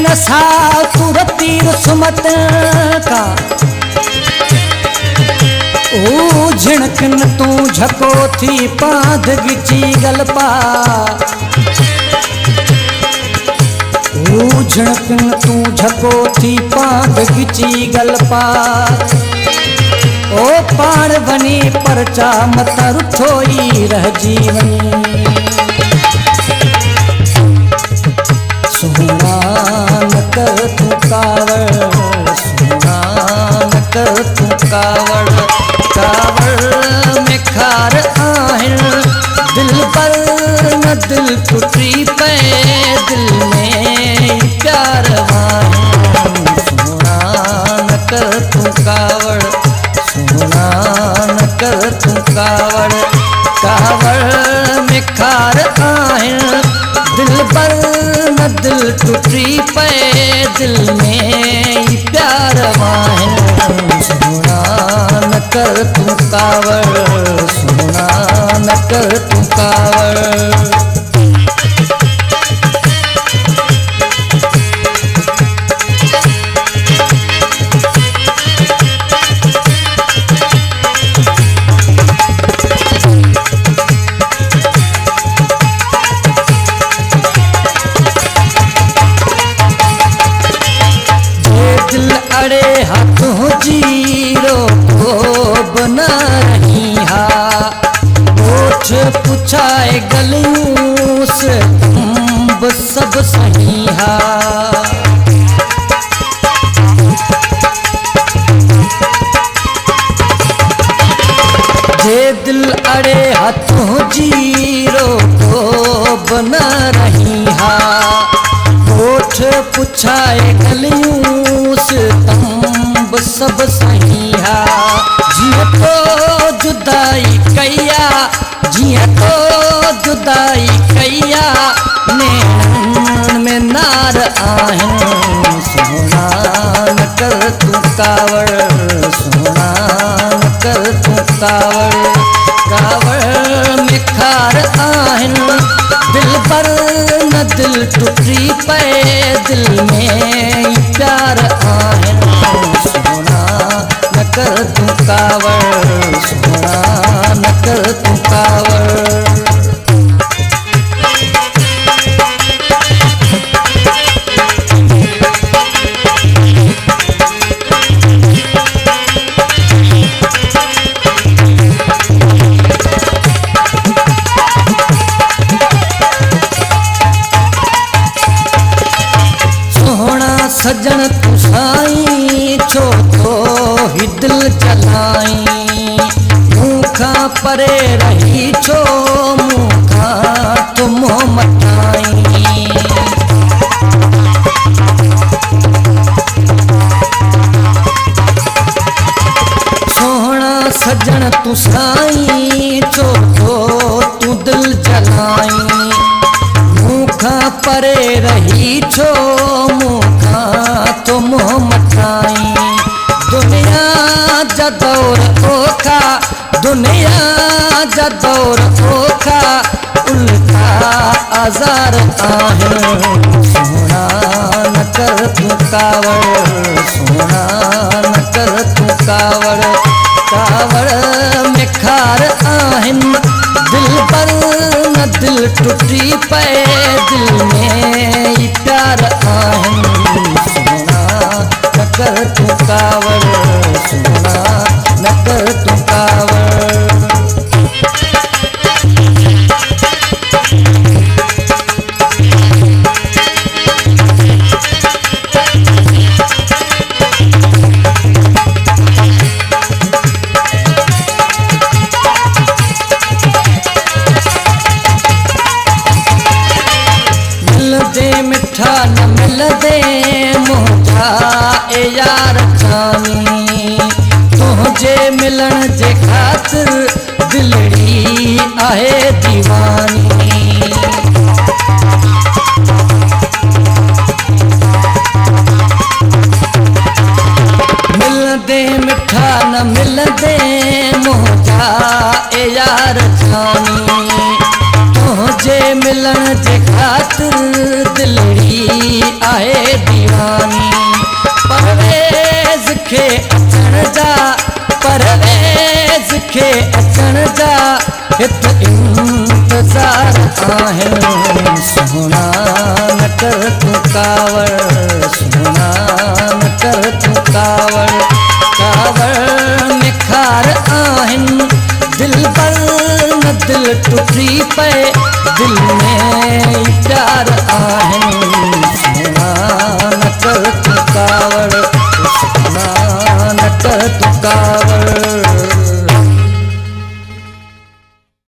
नशा तुरती सुमत का ओ झिणकन तू झको थी पांध गिची गलपा ओ झिणकन तू झको थी पांध गिची गलपा ओ पाण बनी परचा मत रुठोई रह जीवनी सोना न कर तू कावड़ सोना न कर तू कावड़ कावड़ में खार आहिन दिल पर न दिल टूटी पे दिल में प्यार आहिन सोना न कर तू कावड़ सोना न कर तू कावड़ कावड़ में खार आहिन दिल पर न दिल टूटी पे दिल में प्यार वाहिन सोना न कर तू कावड़ सोना न कर तू कावड़ अड़े हाथों जीरो को बना रही हा ओठ पुछाए गलियों से तुम सब सही हा जे दिल अड़े हाथों जीरो को बना रही हा ओठ पुछाए गलियों तंब सब सही हा जिया तो जुदाई कैया जिया तो जुदाई कैया नैन में नार आहिन सोना न कर तू कावड़ सोना न कर तू कावड़ कावड़ में खार आहिन दिल पर न दिल टूटी पे दिल में प्यार आहिन सोना न कर तू कावड़ सोना न कर तू कावड़ सजन तू साईं छो तो ही दिल जलाई मुखा परे रही छो मुखा तुम मटाई सोहना सजन तू साईं छो तो तू दिल जलाई मुखा परे रही छो तुम मठाई दुनिया जदौर ओखा दुनिया जदौर ओखा उल्टा आजार आहिन सोना न कर तू कावड़ सोना न कर तू कावड़ कावड़ में खार आहिन दिल पर न दिल टूटी पे दिल में प्यार आहिन सोना न कर तू कावड़ सोना न कर तू कावड़ मिठा न मिल दे मुझा ए यार जानी तुझे मिलन जे खातिर दिलड़ी आहे दीवानी मिल दे मिठा न मिल दे मुझा ए यार जानी तुझे मिल मिलण जे ख़ातिर दिलड़ी आहे दीवानी। परवेज़ खे अचण जा परवेज़ खे अचण जा हित इंतज़ार आहिनि। सोना न कर तूं कावड़ सोना न कर तूं कावड़ कावड़ में खार आहिनि। दिल पर न दिल टुटी पए दिल में प्यार आहिनि। सोना न कर तूं कावड़ सोना न कर तूं कावड़।